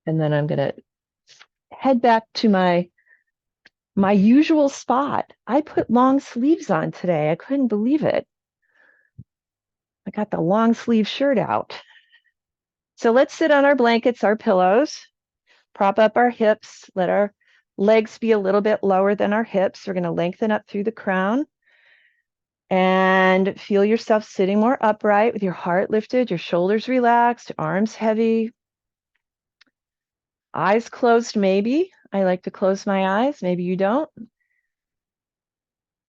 And then I'm going to head back to my usual spot. I put long sleeves on today. I couldn't believe it. I got the long sleeve shirt out. So let's sit on our blankets, our pillows, prop up our hips, let our legs be a little bit lower than our hips. We're going to lengthen up through the crown and feel yourself sitting more upright with your heart lifted, your shoulders relaxed, arms heavy, eyes closed maybe. I like to close my eyes. Maybe you don't.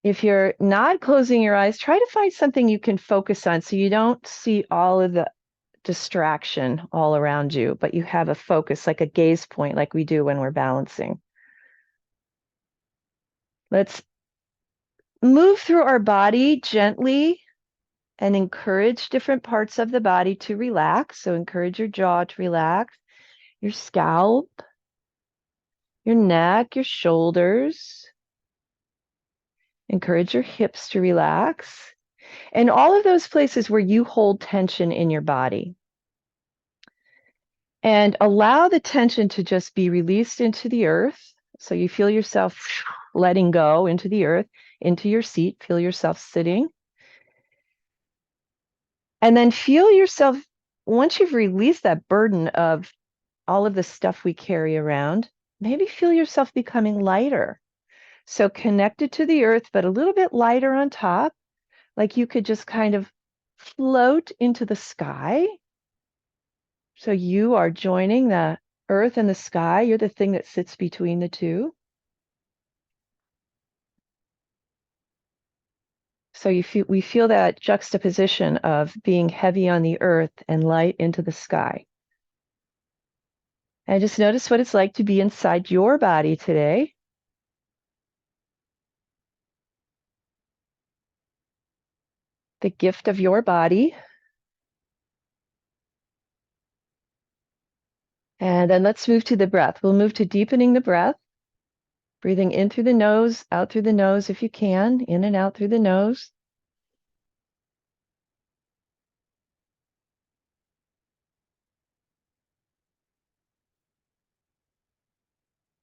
If you're not closing your eyes, try to find something you can focus on so you don't see all of the distraction all around you, but you have a focus, like a gaze point, like we do when we're balancing. Let's move through our body gently and encourage different parts of the body to relax. So encourage your jaw to relax, your scalp, your neck, your shoulders. Encourage your hips to relax. And all of those places where you hold tension in your body. And allow the tension to just be released into the earth. So you feel yourself letting go into the earth, into your seat. Feel yourself sitting. And then feel yourself, once you've released that burden of all of the stuff we carry around, maybe feel yourself becoming lighter. So connected to the earth, but a little bit lighter on top, like you could just kind of float into the sky. So you are joining the earth and the sky. You're the thing that sits between the two. So we feel that juxtaposition of being heavy on the earth and light into the sky. And just notice what it's like to be inside your body today. The gift of your body. And then let's move to the breath. We'll move to deepening the breath. Breathing in through the nose, out through the nose if you can, in and out through the nose.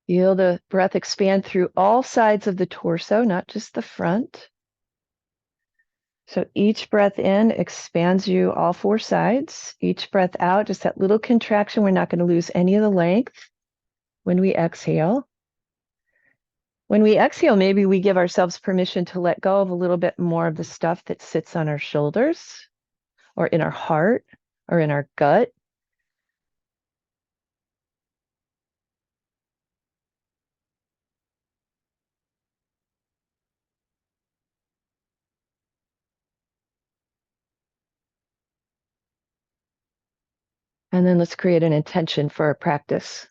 Feel the breath expand through all sides of the torso, not just the front. So each breath in expands you all four sides. Each breath out, just that little contraction. We're not going to lose any of the length when we exhale. When we exhale, maybe we give ourselves permission to let go of a little bit more of the stuff that sits on our shoulders or in our heart or in our gut. And then let's create an intention for our practice.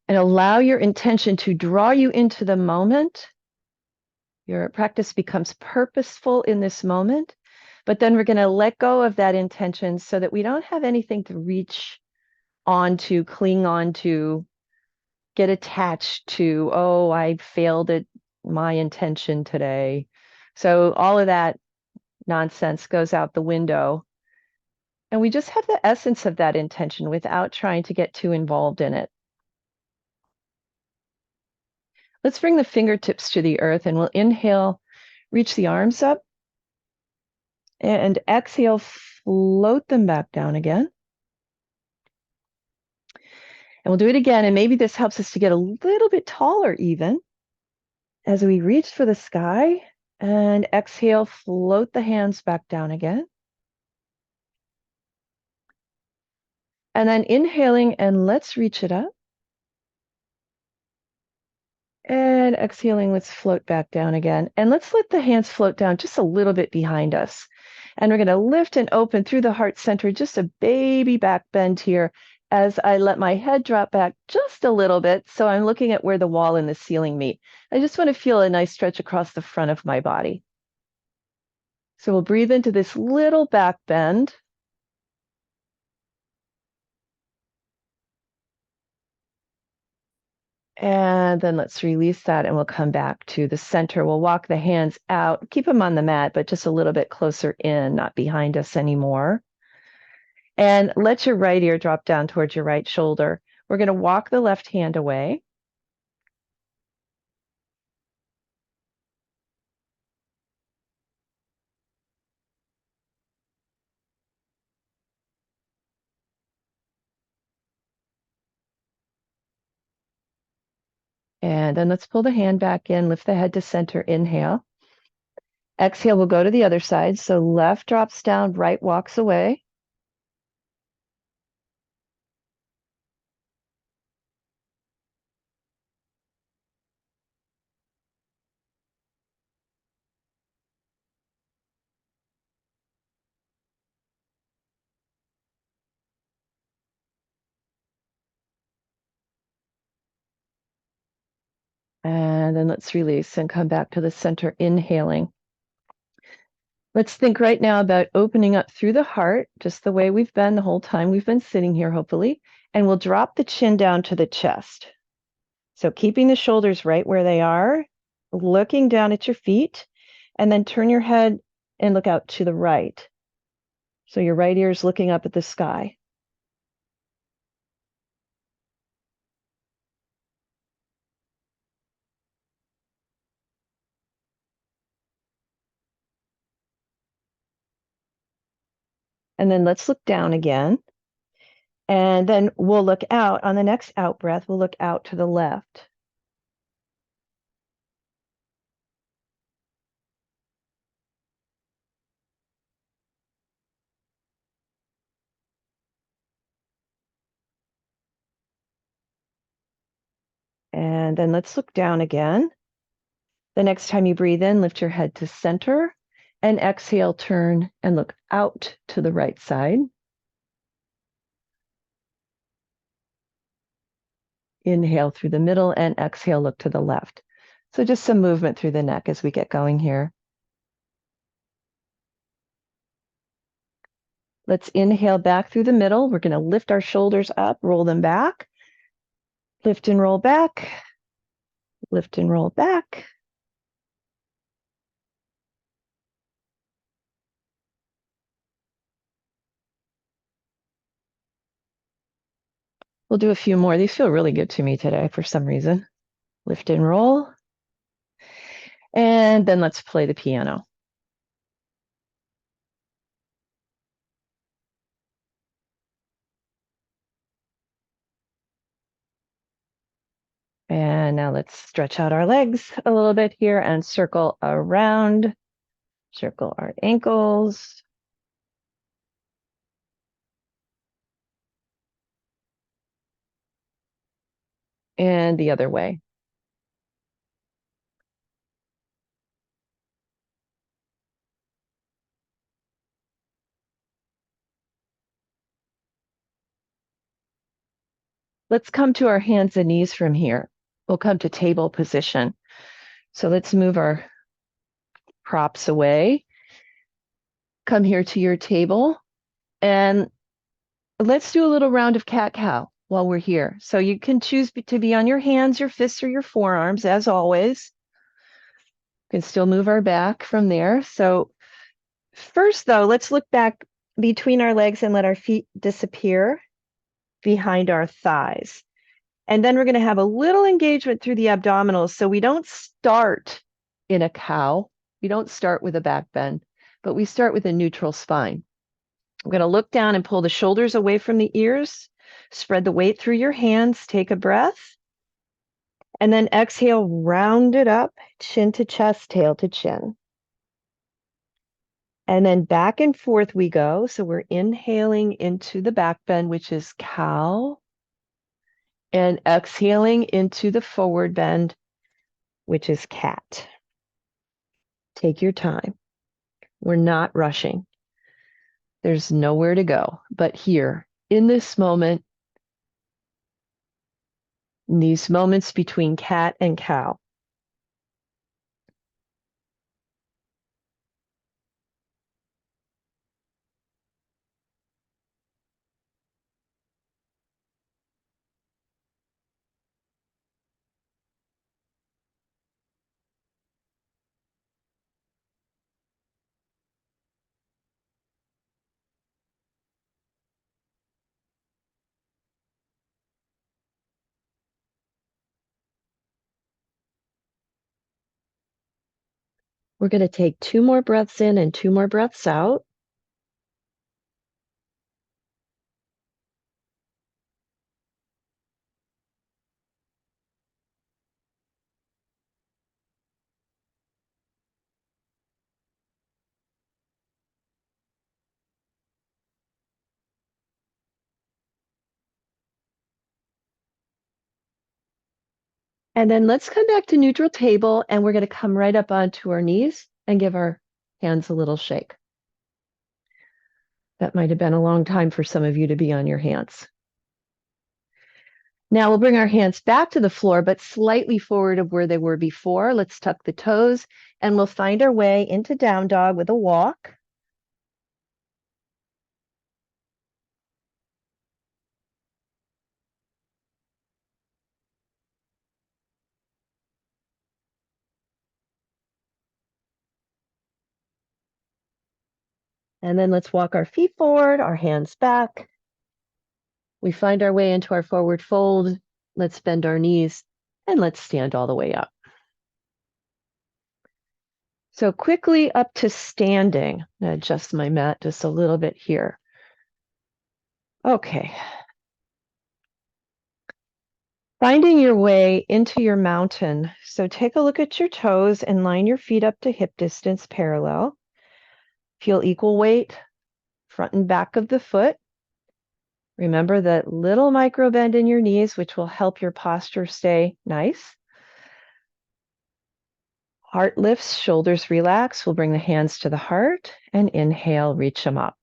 And allow your intention to draw you into the moment. Your practice becomes purposeful in this moment, but then we're going to let go of that intention so that we don't have anything to reach onto, cling on to, get attached to. Oh, I failed at my intention today. So all of that nonsense goes out the window. And we just have the essence of that intention without trying to get too involved in it. Let's bring the fingertips to the earth and we'll inhale, reach the arms up, and exhale, float them back down again. And we'll do it again. And maybe this helps us to get a little bit taller even as we reach for the sky. And exhale, float the hands back down again. And then inhaling, and let's reach it up. And exhaling, let's float back down again. And let's let the hands float down just a little bit behind us. And we're going to lift and open through the heart center, just a baby back bend here as I let my head drop back just a little bit. So I'm looking at where the wall and the ceiling meet. I just want to feel a nice stretch across the front of my body. So we'll breathe into this little back bend. And then let's release that and we'll come back to the center. We'll walk the hands out, keep them on the mat, but just a little bit closer in, not behind us anymore. And let your right ear drop down towards your right shoulder. We're going to walk the left hand away. And then let's pull the hand back in, lift the head to center, inhale. Exhale, we'll go to the other side. So left drops down, right walks away. And then let's release and come back to the center, inhaling. Let's think right now about opening up through the heart, just the way we've been the whole time we've been sitting here, hopefully. And we'll drop the chin down to the chest. So keeping the shoulders right where they are, looking down at your feet, and then turn your head and look out to the right. So your right ear is looking up at the sky. And then let's look down again. And then we'll look out on the next out breath, we'll look out to the left. And then let's look down again. The next time you breathe in, lift your head to center and exhale, turn and look out to the right side. Inhale through the middle and exhale, look to the left. So just some movement through the neck as we get going here. Let's inhale back through the middle. We're going to lift our shoulders up, roll them back. Lift and roll back. Lift and roll back. We'll do a few more. These feel really good to me today for some reason. Lift and roll. And then let's play the piano. And now let's stretch out our legs a little bit here and circle around, circle our ankles. And the other way. Let's come to our hands and knees from here. We'll come to table position. So let's move our props away. Come here to your table and let's do a little round of cat-cow while we're here. So you can choose to be on your hands, your fists, or your forearms, as always. We can still move our back from there. So first, though, let's look back between our legs and let our feet disappear behind our thighs. And then we're going to have a little engagement through the abdominals. So we don't start in a cow. We don't start with a back bend, but we start with a neutral spine. We're going to look down and pull the shoulders away from the ears. Spread the weight through your hands. Take a breath. And then exhale, round it up, chin to chest, tail to chin. And then back and forth we go. So we're inhaling into the back bend, which is cow, and exhaling into the forward bend, which is cat. Take your time. We're not rushing. There's nowhere to go but here in this moment, in these moments between cat and cow. We're going to take 2 more breaths in and 2 more breaths out. And then let's come back to neutral table, and we're going to come right up onto our knees and give our hands a little shake. That might have been a long time for some of you to be on your hands. Now we'll bring our hands back to the floor, but slightly forward of where they were before. Let's tuck the toes, and we'll find our way into down dog with a walk. And then let's walk our feet forward, our hands back. We find our way into our forward fold. Let's bend our knees, and let's stand all the way up. So quickly up to standing. I'm going to adjust my mat just a little bit here. Okay. Finding your way into your mountain. So take a look at your toes and line your feet up to hip distance parallel. Feel equal weight, front and back of the foot. Remember that little micro bend in your knees, which will help your posture stay nice. Heart lifts, shoulders relax. We'll bring the hands to the heart and inhale, reach them up.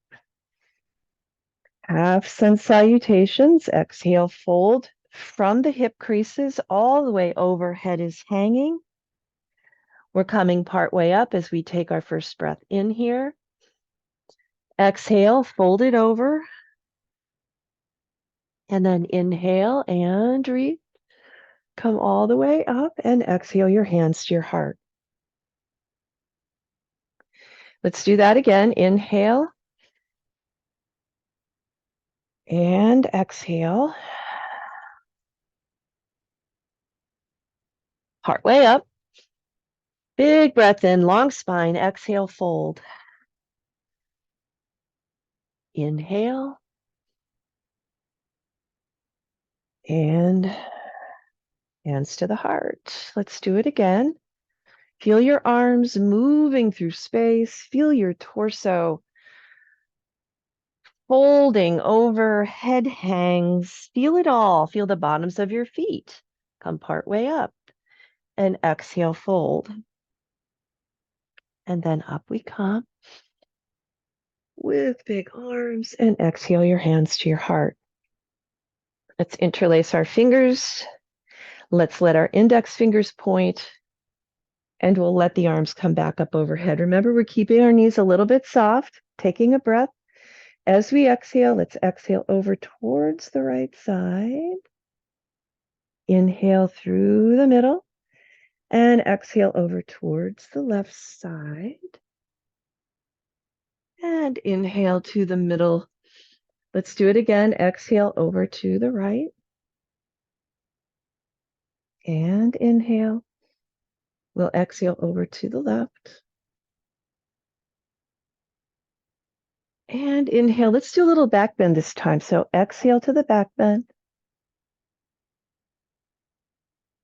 Half sun salutations. Exhale, fold from the hip creases all the way over, head is hanging. We're coming part way up as we take our first breath in here. Exhale, fold it over. And then inhale and reach. Come all the way up and exhale your hands to your heart. Let's do that again. Inhale and exhale. Heart way up. Big breath in, long spine. Exhale, fold. Inhale. And hands to the heart. Let's do it again. Feel your arms moving through space. Feel your torso folding over, head hangs. Feel it all. Feel the bottoms of your feet. Come part way up. And exhale, fold. And then up we come with big arms. And exhale your hands to your heart. Let's interlace our fingers. Let's let our index fingers point. And we'll let the arms come back up overhead. Remember, we're keeping our knees a little bit soft, taking a breath. As we exhale, let's exhale over towards the right side. Inhale through the middle and exhale over towards the left side. And inhale to the middle. Let's do it again. Exhale over to the right. And inhale. We'll exhale over to the left. And inhale. Let's do a little back bend this time. So exhale to the back bend.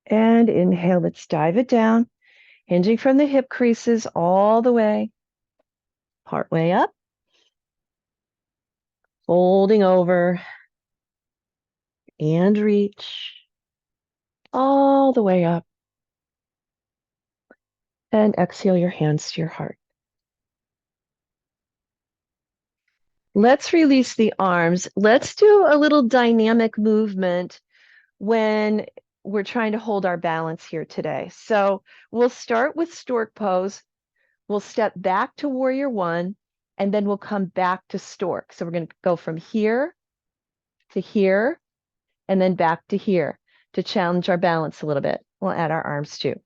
And inhale. Let's dive it down, hinging from the hip creases all the way, part way up, folding over, and reach all the way up. And exhale your hands to your heart. Let's release the arms. Let's do a little dynamic movement when we're trying to hold our balance here today. So we'll start with stork pose. We'll step back to warrior one, and then we'll come back to stork. So we're going to go from here to here, and then back to here to challenge our balance a little bit. We'll add our arms too.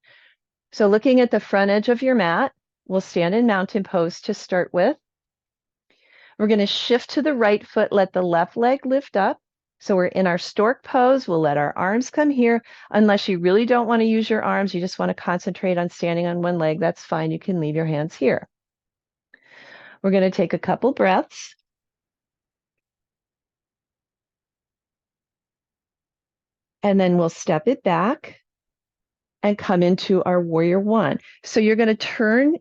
So looking at the front edge of your mat, we'll stand in mountain pose to start with. We're going to shift to the right foot, let the left leg lift up. So we're in our stork pose. We'll let our arms come here. Unless you really don't want to use your arms, you just want to concentrate on standing on one leg, that's fine. You can leave your hands here. We're going to take a couple breaths. And then we'll step it back and come into our warrior one. So you're going to turn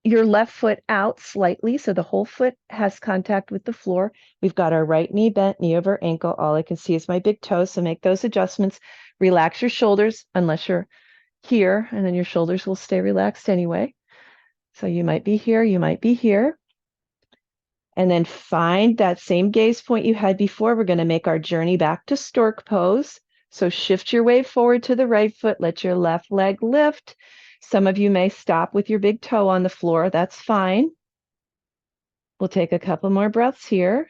your left foot out slightly so the whole foot has contact with the floor. We've got our right knee bent, knee over ankle. All I can see is my big toe, so make those adjustments. Relax your shoulders unless you're here, and then your shoulders will stay relaxed anyway. So you might be here, you might be here. And then find that same gaze point you had before. We're going to make our journey back to stork pose. So shift your weight forward to the right foot. Let your left leg lift. Some of you may stop with your big toe on the floor. That's fine. We'll take a couple more breaths here.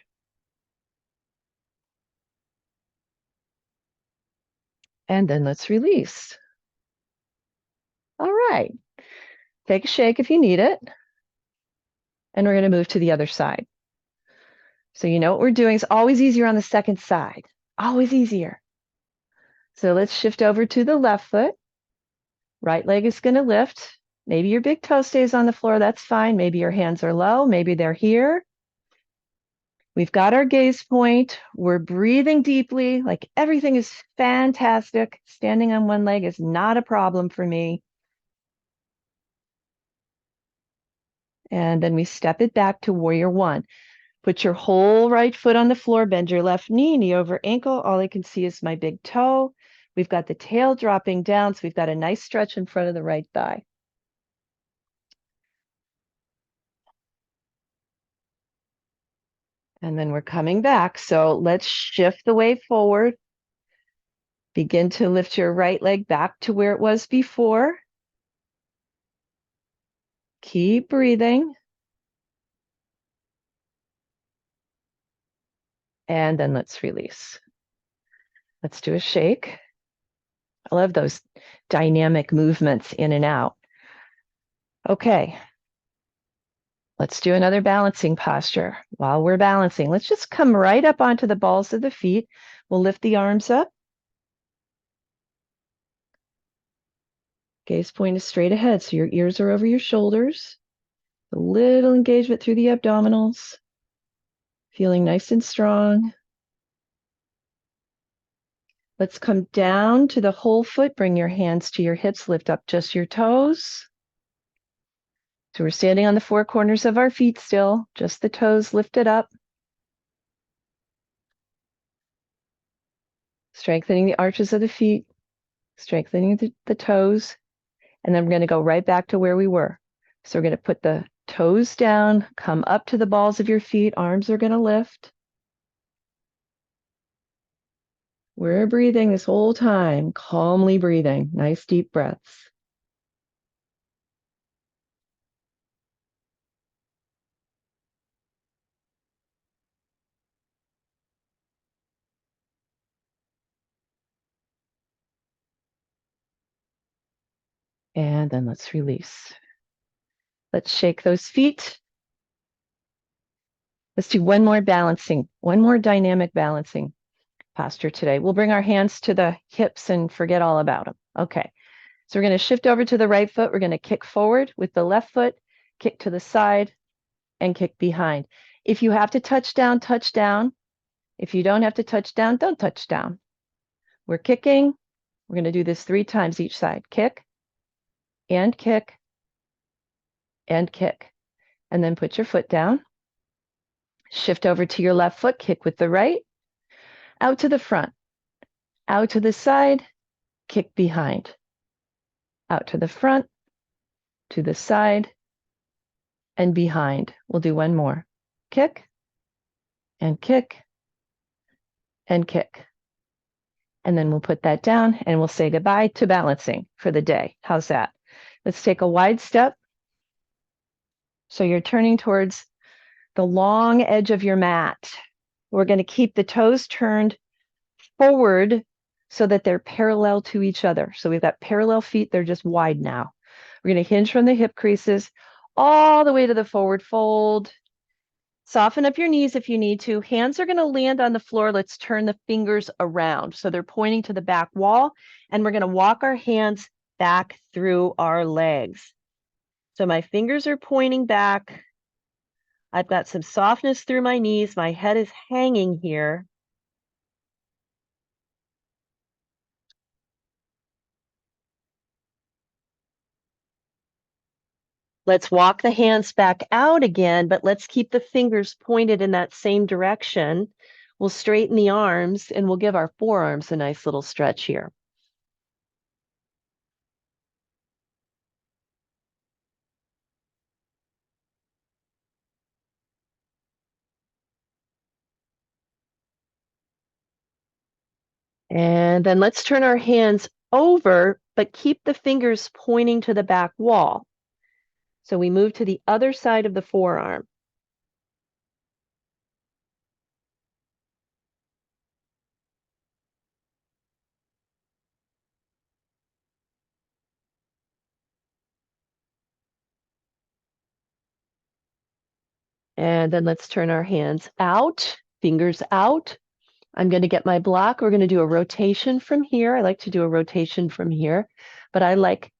And then let's release. All right. Take a shake if you need it. And we're going to move to the other side. So you know what we're doing is always easier on the second side. Always easier. So let's shift over to the left foot. Right leg is going to lift. Maybe your big toe stays on the floor. That's fine. Maybe your hands are low. Maybe they're here. We've got our gaze point. We're breathing deeply. Like everything is fantastic. Standing on one leg is not a problem for me. And then we step it back to warrior one. Put your whole right foot on the floor. Bend your left knee, knee over ankle. All I can see is my big toe. We've got the tail dropping down, so we've got a nice stretch in front of the right thigh. And then we're coming back. So let's shift the weight forward. Begin to lift your right leg back to where it was before. Keep breathing. And then let's release. Let's do a shake. I love those dynamic movements in and out. Okay. Let's do another balancing posture. While we're balancing, let's just come right up onto the balls of the feet. We'll lift the arms up. Gaze point is straight ahead, so your ears are over your shoulders. A little engagement through the abdominals. Feeling nice and strong. Let's come down to the whole foot. Bring your hands to your hips. Lift up just your toes. So we're standing on the four corners of our feet still, just the toes lifted up. Strengthening the arches of the feet, strengthening the toes. And then we're going to go right back to where we were. So we're going to put the toes down, come up to the balls of your feet. Arms are going to lift. We're breathing this whole time, calmly breathing. Nice deep breaths. And then let's release. Let's shake those feet. Let's do one more balancing, one more dynamic balancing posture today. We'll bring our hands to the hips and forget all about them. Okay. So we're going to shift over to the right foot. We're going to kick forward with the left foot, kick to the side, and kick behind. If you have to touch down, touch down. If you don't have to touch down, don't touch down. We're kicking. We're going to do this 3 times each side. Kick, and kick, and kick. And then put your foot down. Shift over to your left foot, kick with the right. Out to the front. Out to the side, kick behind. Out to the front, to the side, and behind. We'll do one more. Kick, and kick, and kick. And then we'll put that down and we'll say goodbye to balancing for the day. How's that? Let's take a wide step. So you're turning towards the long edge of your mat. We're going to keep the toes turned forward so that they're parallel to each other. So we've got parallel feet. They're just wide now. We're going to hinge from the hip creases all the way to the forward fold. Soften up your knees if you need to. Hands are going to land on the floor. Let's turn the fingers around. So they're pointing to the back wall, and we're going to walk our hands back through our legs. So my fingers are pointing back. I've got some softness through my knees. My head is hanging here. Let's walk the hands back out again, but let's keep the fingers pointed in that same direction. We'll straighten the arms and we'll give our forearms a nice little stretch here. And then let's turn our hands over, but keep the fingers pointing to the back wall. So we move to the other side of the forearm. And then let's turn our hands out, fingers out. I'm going to get my block. We're going to do a rotation from here. I like to do a rotation from here, but I like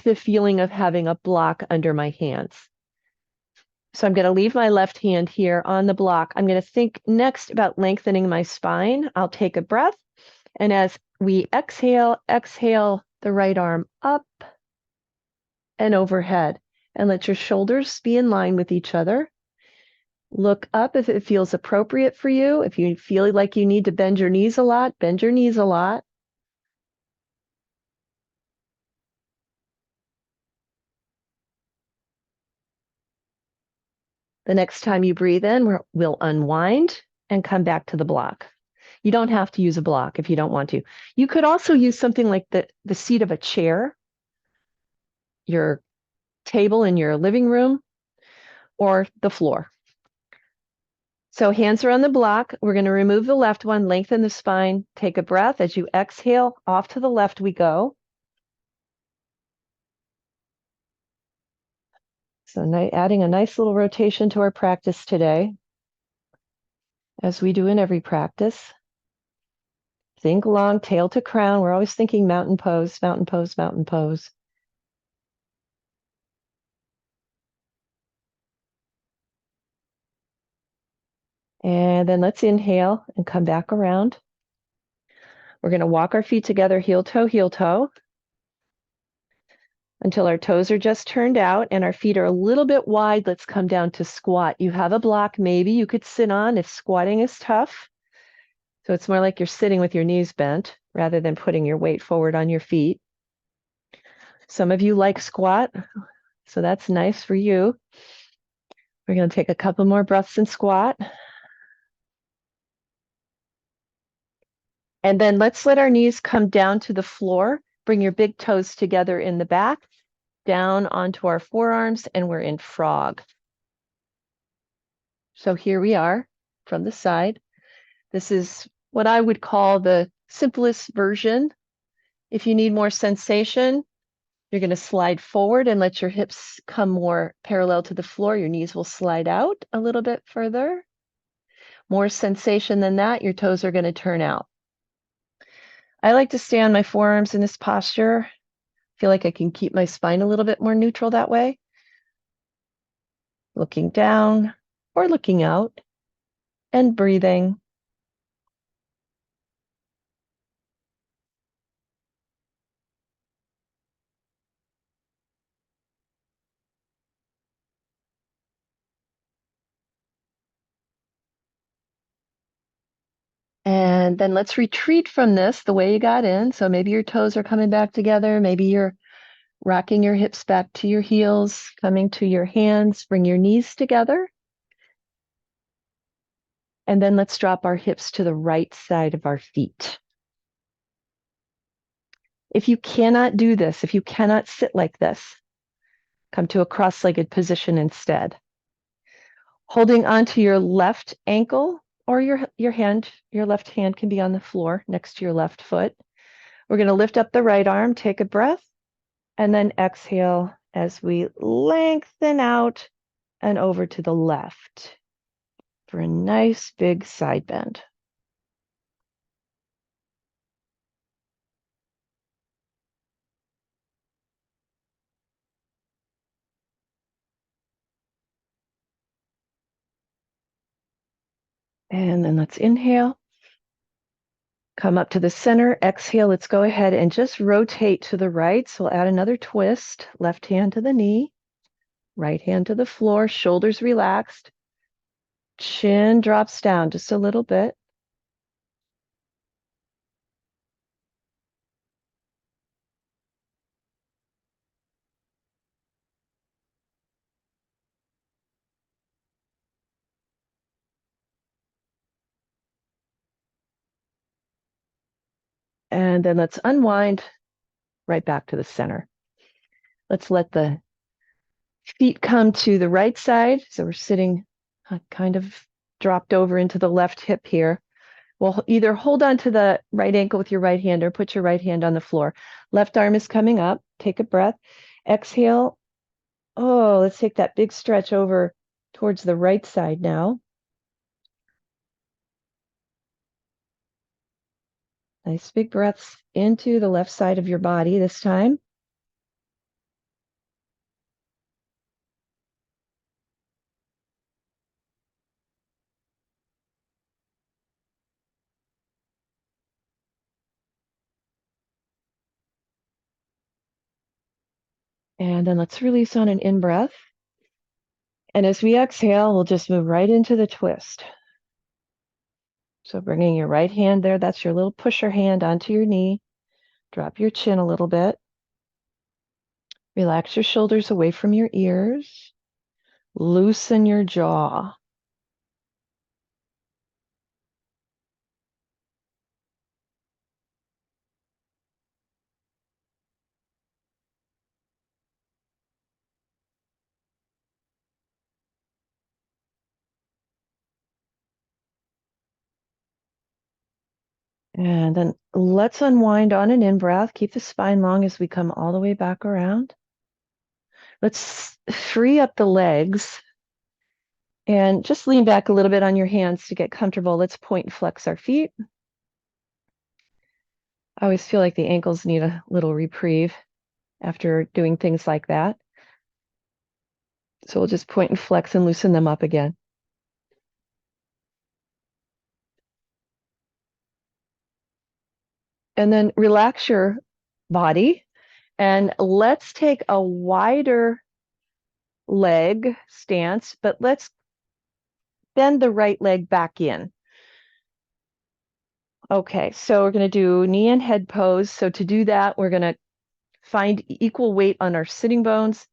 the feeling of having a block under my hands. So I'm going to leave my left hand here on the block. I'm going to think next about lengthening my spine. I'll take a breath. And as we exhale, exhale the right arm up and overhead. And let your shoulders be in line with each other. Look up if it feels appropriate for you. If you feel like you need to bend your knees a lot, bend your knees a lot. The next time you breathe in, we'll unwind and come back to the block. You don't have to use a block if you don't want to. You could also use something like the seat of a chair, your table in your living room, or the floor. So hands are on the block. We're going to remove the left one, lengthen the spine, take a breath. As you exhale, off to the left we go. So adding a nice little rotation to our practice today, as we do in every practice. Think long, tail to crown. We're always thinking mountain pose, mountain pose, mountain pose. And then let's inhale and come back around. We're going to walk our feet together, heel toe, until our toes are just turned out and our feet are a little bit wide. Let's come down to squat. You have a block maybe you could sit on if squatting is tough. So it's more like you're sitting with your knees bent rather than putting your weight forward on your feet. Some of you like squat, so that's nice for you. We're going to take a couple more breaths in squat. And then let's let our knees come down to the floor. Bring your big toes together in the back, down onto our forearms, and we're in frog. So here we are from the side. This is what I would call the simplest version. If you need more sensation, you're going to slide forward and let your hips come more parallel to the floor. Your knees will slide out a little bit further. More sensation than that, your toes are going to turn out. I like to stay on my forearms in this posture. Feel like I can keep my spine a little bit more neutral that way. Looking down or looking out and breathing. And then let's retreat from this the way you got in. So maybe your toes are coming back together. Maybe you're rocking your hips back to your heels, coming to your hands. Bring your knees together. And then let's drop our hips to the right side of our feet. If you cannot do this, if you cannot sit like this, come to a cross-legged position instead. Holding onto your left ankle or your left hand can be on the floor next to your left foot. We're going to lift up the right arm, take a breath, and then exhale as we lengthen out and over to the left for a nice big side bend. And then let's inhale. Come up to the center, exhale. Let's go ahead and just rotate to the right. So we'll add another twist. Left hand to the knee, right hand to the floor, shoulders relaxed. Chin drops down just a little bit. And then let's unwind right back to the center. Let's let the feet come to the right side. So we're sitting kind of dropped over into the left hip here. We'll either hold on to the right ankle with your right hand or put your right hand on the floor. Left arm is coming up. Take a breath. Exhale. Oh, let's take that big stretch over towards the right side now. Nice big breaths into the left side of your body this time. And then let's release on an in-breath. And as we exhale, we'll just move right into the twist. So bringing your right hand there, that's your little pusher hand onto your knee. Drop your chin a little bit. Relax your shoulders away from your ears. Loosen your jaw. And then let's unwind on an in-breath. Keep the spine long as we come all the way back around. Let's free up the legs and just lean back a little bit on your hands to get comfortable. Let's point and flex our feet. I always feel like the ankles need a little reprieve after doing things like that. So we'll just point and flex and loosen them up again. And then relax your body and let's take a wider leg stance, but let's bend the right leg back in. Okay, so we're going to do knee and head pose. So to do that, we're going to find equal weight on our sitting bones.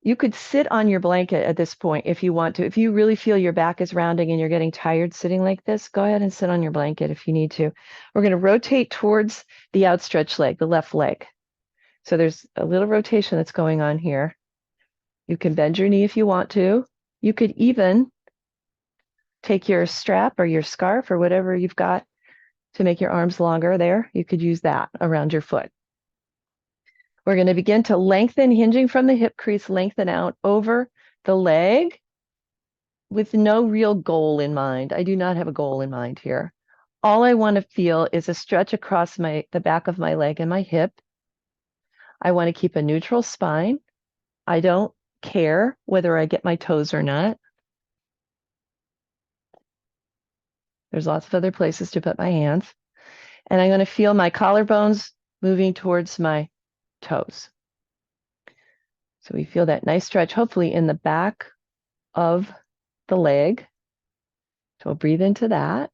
You could sit on your blanket at this point if you want to. If you really feel your back is rounding and you're getting tired sitting like this, go ahead and sit on your blanket if you need to. We're going to rotate towards the outstretched leg, the left leg. So there's a little rotation that's going on here. You can bend your knee if you want to. You could even take your strap or your scarf or whatever you've got to make your arms longer there. You could use that around your foot. We're going to begin to lengthen, hinging from the hip crease, lengthen out over the leg with no real goal in mind. I do not have a goal in mind here. All I want to feel is a stretch across the back of my leg and my hip. I want to keep a neutral spine. I don't care whether I get my toes or not. There's lots of other places to put my hands. And I'm going to feel my collarbones moving towards my toes. So we feel that nice stretch, hopefully in the back of the leg. So we'll breathe into that.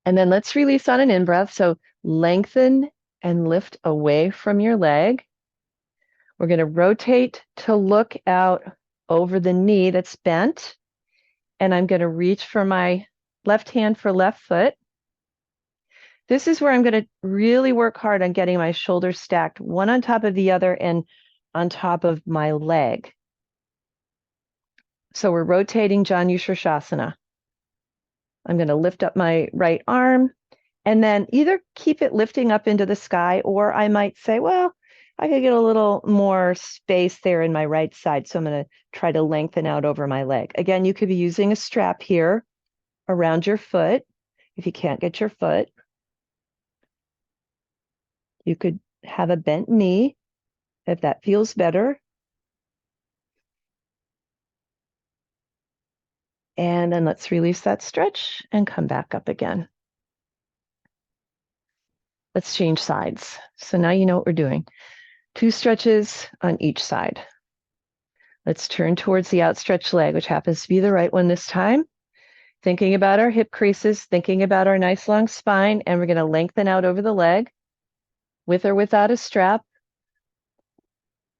And then let's release on an in-breath. So lengthen and lift away from your leg. We're going to rotate to look out over the knee that's bent. And I'm going to reach for my left hand for left foot. This is where I'm going to really work hard on getting my shoulders stacked, one on top of the other and on top of my leg. So we're rotating Janu Shirshasana. I'm going to lift up my right arm and then either keep it lifting up into the sky, or I might say, well, I could get a little more space there in my right side. So I'm going to try to lengthen out over my leg. Again, you could be using a strap here around your foot. If you can't get your foot, you could have a bent knee if that feels better. And then let's release that stretch and come back up again. Let's change sides. So now you know what we're doing. 2 stretches on each side. Let's turn towards the outstretched leg, which happens to be the right one this time. Thinking about our hip creases, thinking about our nice long spine, and we're going to lengthen out over the leg with or without a strap.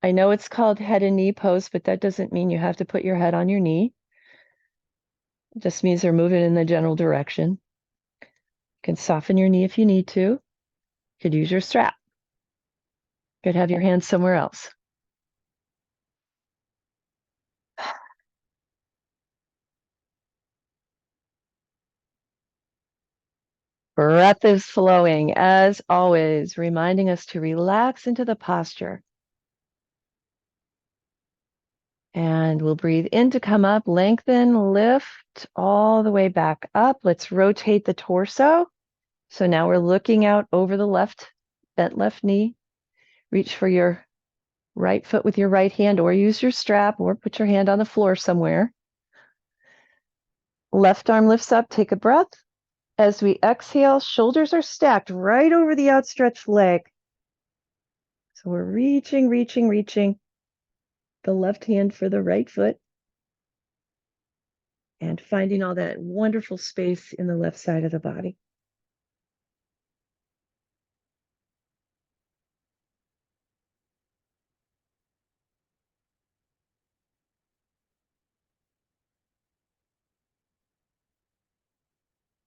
I know it's called head and knee pose, but that doesn't mean you have to put your head on your knee. It just means they're moving in the general direction. You can soften your knee if you need to. You could use your strap. You could have your hands somewhere else. Breath is flowing, as always, reminding us to relax into the posture. And we'll breathe in to come up, lengthen, lift all the way back up. Let's rotate the torso. So now we're looking out over the left, bent left knee. Reach for your right foot with your right hand, or use your strap, or put your hand on the floor somewhere. Left arm lifts up, take a breath. As we exhale, shoulders are stacked right over the outstretched leg. So we're reaching, reaching, reaching the left hand for the right foot and finding all that wonderful space in the left side of the body.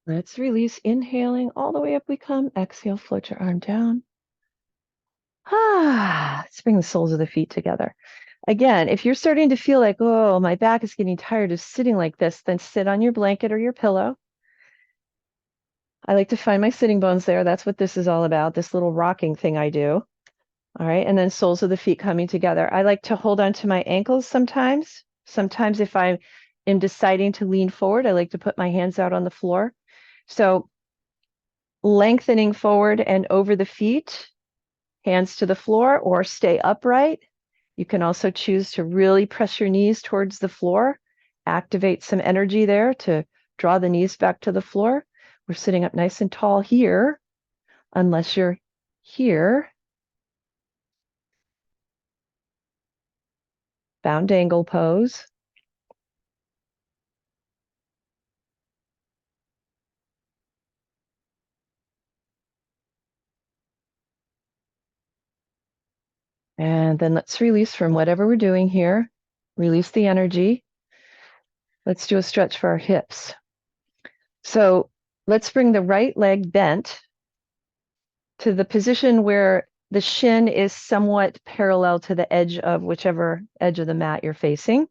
Let's release, inhaling all the way up we come. Exhale, float your arm down. Let's bring the soles of the feet together. Again, if you're starting to feel like, oh, my back is getting tired of sitting like this, then sit on your blanket or your pillow. I like to find my sitting bones there. That's what this is all about, this little rocking thing I do. All right, and then soles of the feet coming together. I like to hold on to my ankles sometimes. Sometimes if I am deciding to lean forward, I like to put my hands out on the floor. So lengthening forward and over the feet, hands to the floor, or stay upright. You can also choose to really press your knees towards the floor, activate some energy there to draw the knees back to the floor. We're sitting up nice and tall here, unless you're here. Bound angle pose. And then let's release from whatever we're doing here. Release the energy. Let's do a stretch for our hips. So let's bring the right leg bent to the position where the shin is somewhat parallel to the edge of whichever edge of the mat you're facing.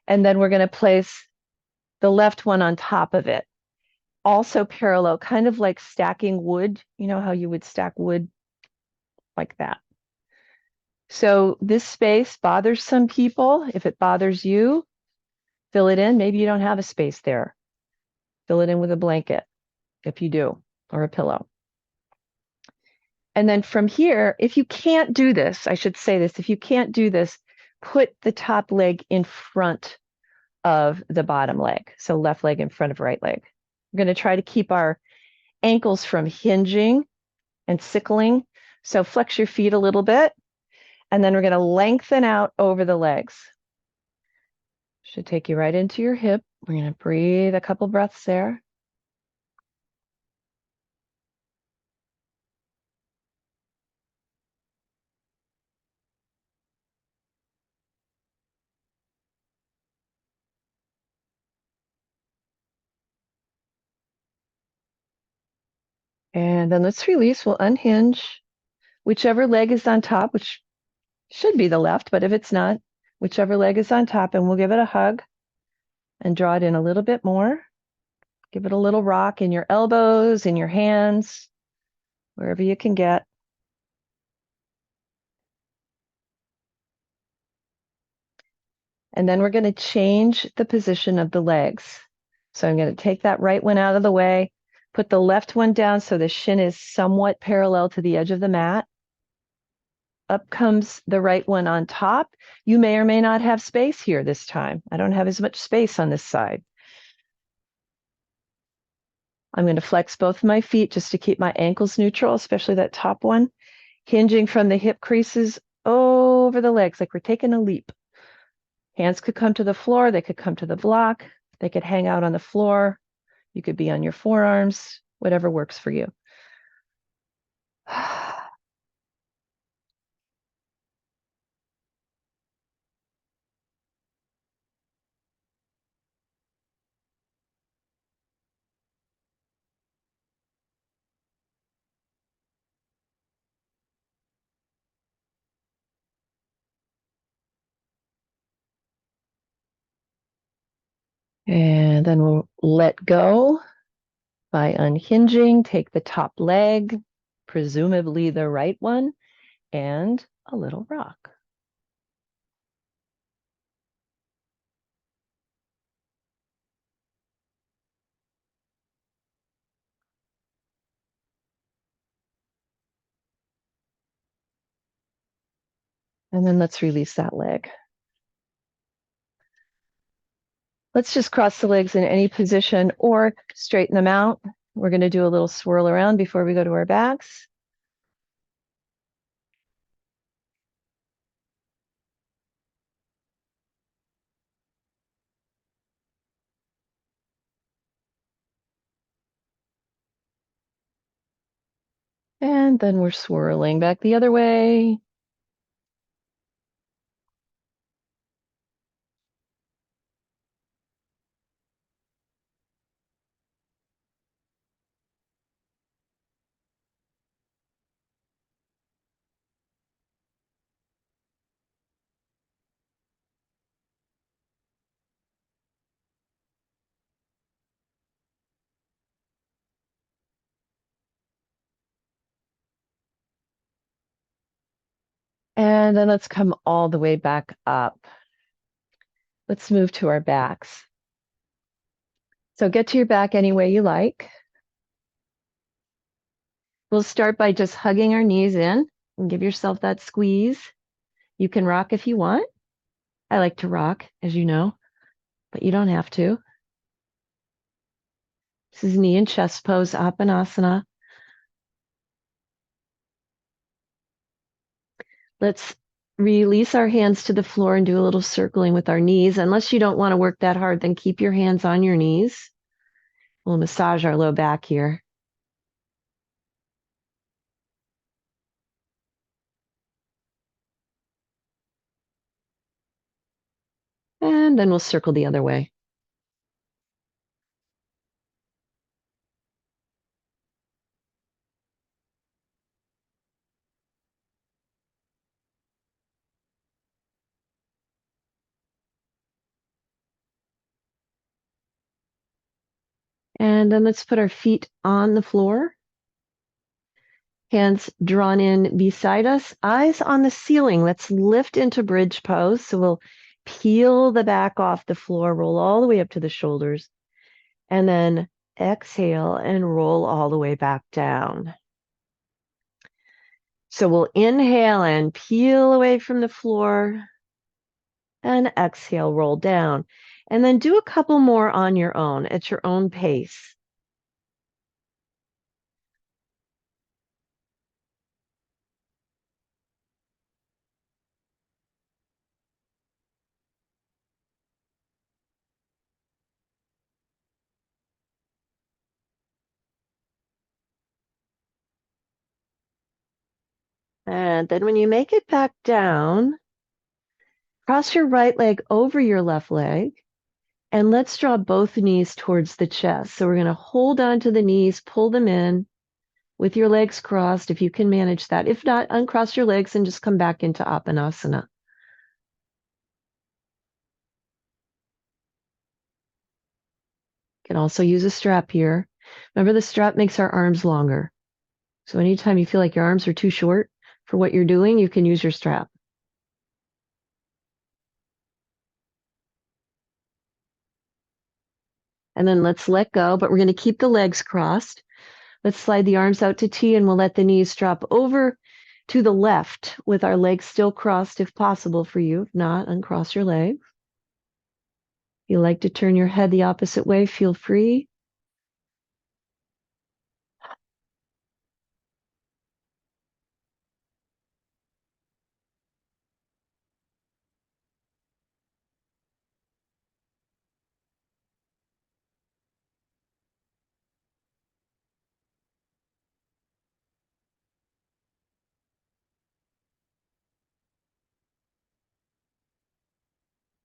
And then we're going to place the left one on top of it. Also parallel, kind of like stacking wood. You know how you would stack wood like that. So this space bothers some people. If it bothers you, fill it in. Maybe you don't have a space there. Fill it in with a blanket, if you do, or a pillow. And then from here, if you can't do this, I should say this, if you can't do this, put the top leg in front of the bottom leg. So left leg in front of right leg. We're going to try to keep our ankles from hinging and sickling. So flex your feet a little bit. And then we're going to lengthen out over the legs. Should take you right into your hip. We're going to breathe a couple breaths there. And then let's release. We'll unhinge. Whichever leg is on top, which should be the left, but if it's not, whichever leg is on top, and we'll give it a hug and draw it in a little bit more. Give it a little rock in your elbows, in your hands, wherever you can get. And then we're going to change the position of the legs. So I'm going to take that right one out of the way, put the left one down so the shin is somewhat parallel to the edge of the mat. Up comes the right one on top. You may or may not have space here this time. I don't have as much space on this side. I'm going to flex both of my feet just to keep my ankles neutral, especially that top one, hinging from the hip creases over the legs like we're taking a leap. Hands could come to the floor, they could come to the block, they could hang out on the floor, you could be on your forearms, whatever works for you. And then we'll let go by unhinging, take the top leg, presumably the right one, and a little rock. And then let's release that leg. Let's just cross the legs in any position or straighten them out. We're going to do a little swirl around before we go to our backs. And then we're swirling back the other way. And then let's come all the way back up. Let's move to our backs. So get to your back any way you like. We'll start by just hugging our knees in and give yourself that squeeze. You can rock if you want. I like to rock, as you know, but you don't have to. This is knee and chest pose, Apanasana. Let's release our hands to the floor and do a little circling with our knees. Unless you don't want to work that hard, then keep your hands on your knees. We'll massage our low back here. And then we'll circle the other way. And then let's put our feet on the floor. Hands drawn in beside us, eyes on the ceiling. Let's lift into bridge pose. So we'll peel the back off the floor, roll all the way up to the shoulders, and then exhale and roll all the way back down. So we'll inhale and peel away from the floor and exhale, roll down. And then do a couple more on your own at your own pace. And then when you make it back down, cross your right leg over your left leg, and let's draw both knees towards the chest. So we're going to hold on to the knees, pull them in with your legs crossed, if you can manage that. If not, uncross your legs and just come back into Apanasana. can also use a strap here. Remember, the strap makes our arms longer. So anytime you feel like your arms are too short for what you're doing, you can use your strap. And then let's let go, but we're going to keep the legs crossed. Let's slide the arms out to T, and we'll let the knees drop over to the left with our legs still crossed if possible for you. If not, uncross your legs. If you like to turn your head the opposite way, feel free.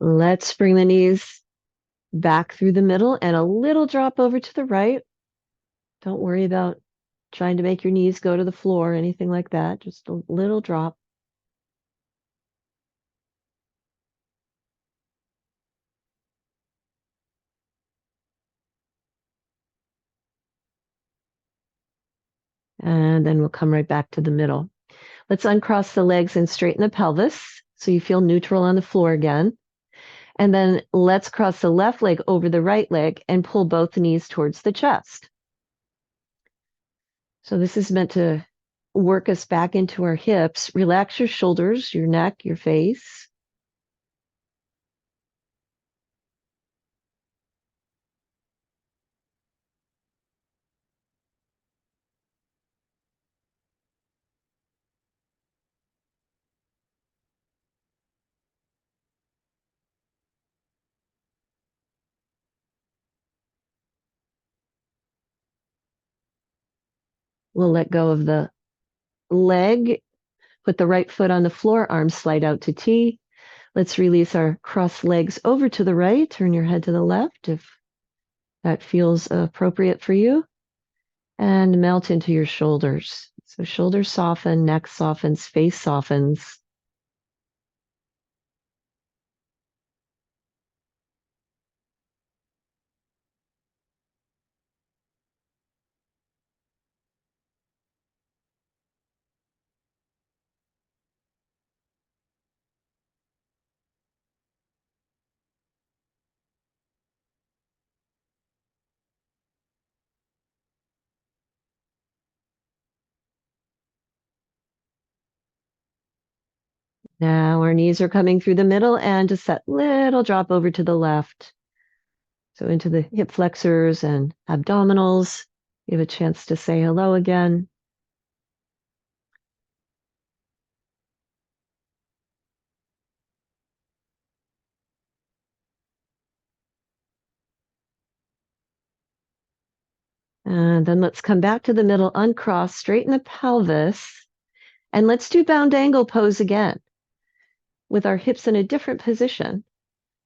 Let's bring the knees back through the middle and a little drop over to the right. Don't worry about trying to make your knees go to the floor or anything like that. Just a little drop. And then we'll come right back to the middle. Let's uncross the legs and straighten the pelvis so you feel neutral on the floor again. And then let's cross the left leg over the right leg and pull both knees towards the chest. So this is meant to work us back into our hips. Relax your shoulders, your neck, your face. We'll let go of the leg, put the right foot on the floor, arms slide out to T. Let's release our crossed legs over to the right. Turn your head to the left if that feels appropriate for you. And melt into your shoulders. So shoulders soften, neck softens, face softens. Now our knees are coming through the middle and just that little drop over to the left. So into the hip flexors and abdominals. You have a chance to say hello again. And then let's come back to the middle, uncross, straighten the pelvis. And let's do bound angle pose again with our hips in a different position.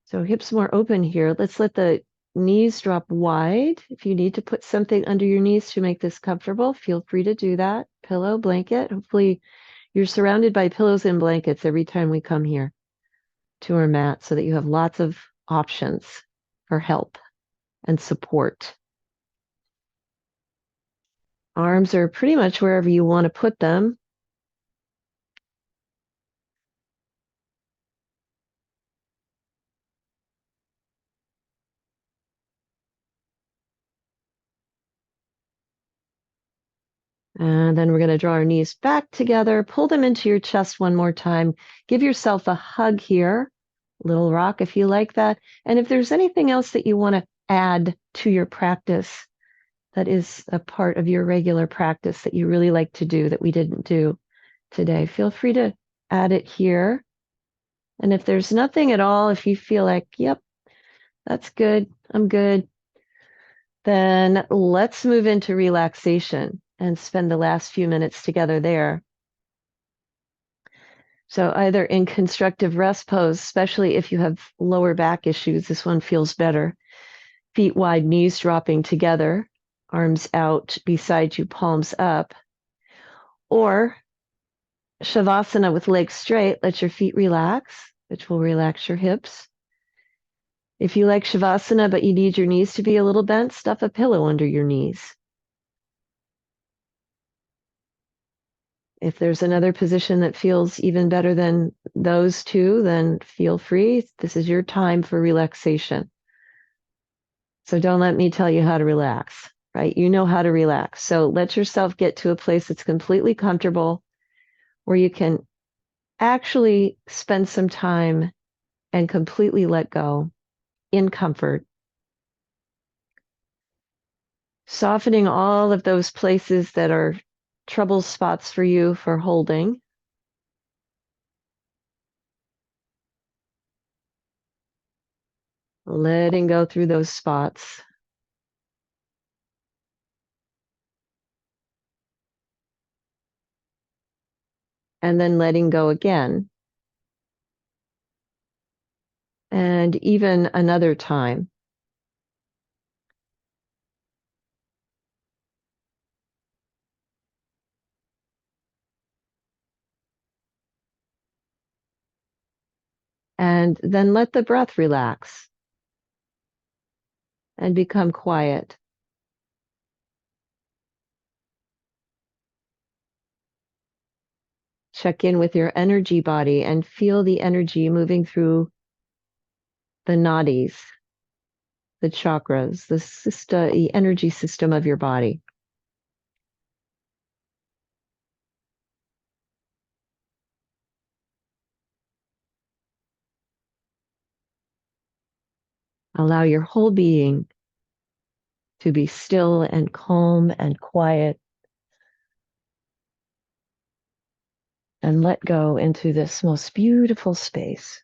So hips more open here. Let's let the knees drop wide. If you need to put something under your knees to make this comfortable, feel free to do that. Pillow, blanket. Hopefully you're surrounded by pillows and blankets every time we come here to our mat so that you have lots of options for help and support. Arms are pretty much wherever you want to put them. And then we're going to draw our knees back together, pull them into your chest one more time. Give yourself a hug here, little rock if you like that. And if there's anything else that you want to add to your practice that is a part of your regular practice that you really like to do that we didn't do today, feel free to add it here. And if there's nothing at all, if you feel like, yep, that's good, I'm good, then let's move into relaxation and spend the last few minutes together there. So either in constructive rest pose, especially if you have lower back issues, this one feels better. Feet wide, knees dropping together, arms out beside you, palms up. Or Shavasana with legs straight, let your feet relax, which will relax your hips. If you like Shavasana, but you need your knees to be a little bent, stuff a pillow under your knees. If there's another position that feels even better than those two, then feel free. This is your time for relaxation. So don't let me tell you how to relax, right? You know how to relax. So let yourself get to a place that's completely comfortable where you can actually spend some time and completely let go in comfort, softening all of those places that are trouble spots for you for holding. Letting go through those spots. And then letting go again. And even another time. And then let the breath relax and become quiet. Check in with your energy body and feel the energy moving through the nadis, the chakras, the energy system of your body. Allow your whole being to be still and calm and quiet, and let go into this most beautiful space.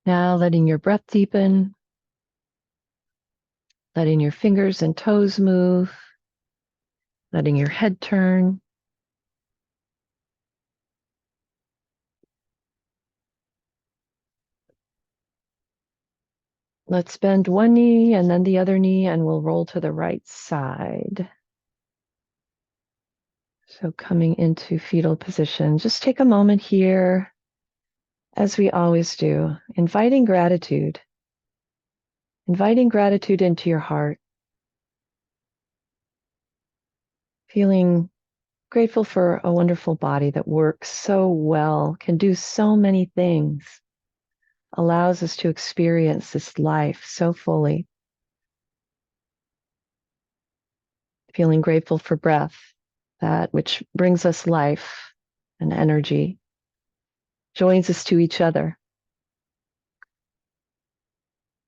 Now letting your breath deepen, letting your fingers and toes move, letting your head turn. Let's bend one knee and then the other knee, and we'll roll to the right side. So coming into fetal position, just take a moment here, as we always do, inviting gratitude into your heart, feeling grateful for a wonderful body that works so well, can do so many things, allows us to experience this life so fully. Feeling grateful for breath, that which brings us life and energy, joins us to each other.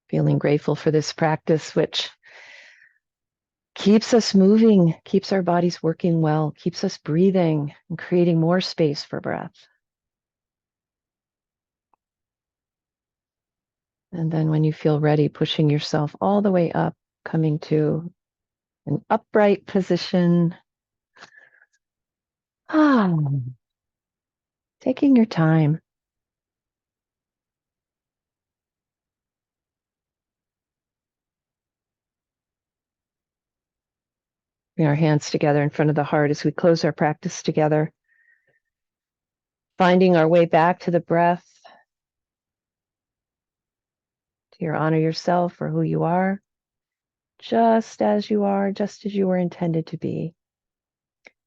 Feeling grateful for this practice, which keeps us moving, keeps our bodies working well, keeps us breathing and creating more space for breath. And then when you feel ready, pushing yourself all the way up, coming to an upright position. Ah, taking your time. Bring our hands together in front of the heart as we close our practice together. Finding our way back to the breath, to honor yourself for who you are, just as you are, just as you were intended to be.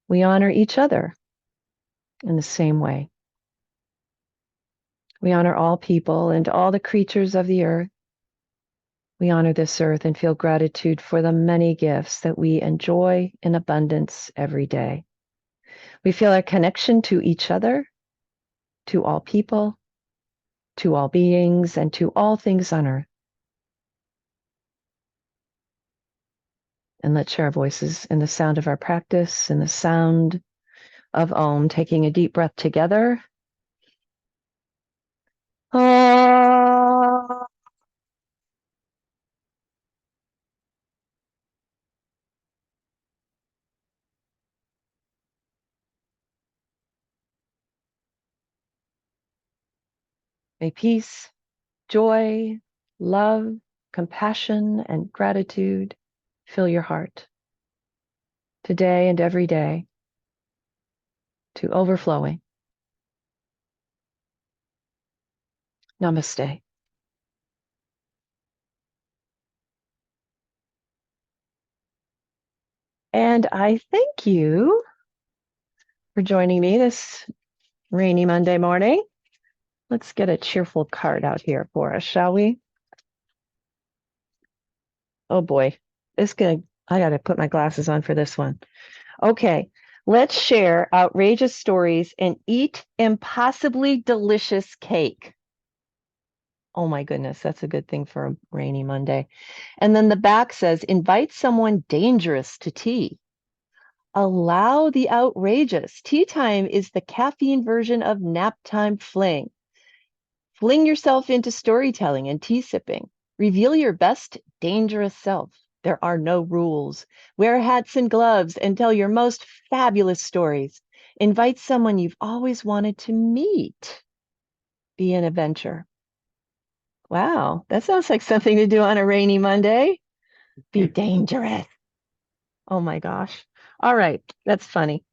We honor each other in the same way. We honor all people and all the creatures of the earth. We honor this earth and feel gratitude for the many gifts that we enjoy in abundance every day. We feel our connection to each other, to all people, to all beings, and to all things on earth. And let's share our voices in the sound of our practice, in the sound of Om, taking a deep breath together. Ah. May peace, joy, love, compassion, and gratitude fill your heart today and every day to overflowing. Namaste. And I thank you for joining me this rainy Monday morning. Let's get a cheerful card out here for us, shall we? Oh boy, I gotta put my glasses on for this one. Okay, let's share outrageous stories and eat impossibly delicious cake. Oh my goodness, that's a good thing for a rainy Monday. And then the back says, invite someone dangerous to tea. Allow the outrageous. Tea time is the caffeine version of nap time fling. Fling yourself into storytelling and tea sipping. Reveal your best dangerous self. There are no rules. Wear hats and gloves and tell your most fabulous stories. Invite someone you've always wanted to meet. Be an adventure. Wow, that sounds like something to do on a rainy Monday. Be dangerous. Oh my gosh. All right, that's funny.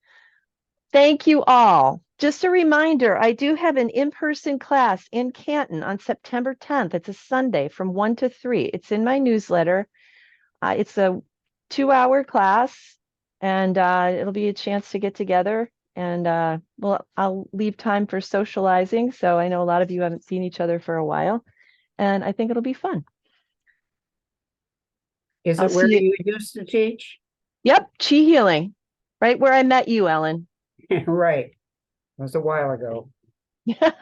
Thank you all. Just a reminder, I do have an in-person class in Canton on September 10th. It's a Sunday from 1 to 3. It's in my newsletter. It's a 2-hour class, and it'll be a chance to get together. And I'll leave time for socializing. So I know a lot of you haven't seen each other for a while, and I think it'll be fun. Is I'll it where see you. you used to teach? Yep, Chi Healing, right where I met you, Ellen. Right. It was a while ago.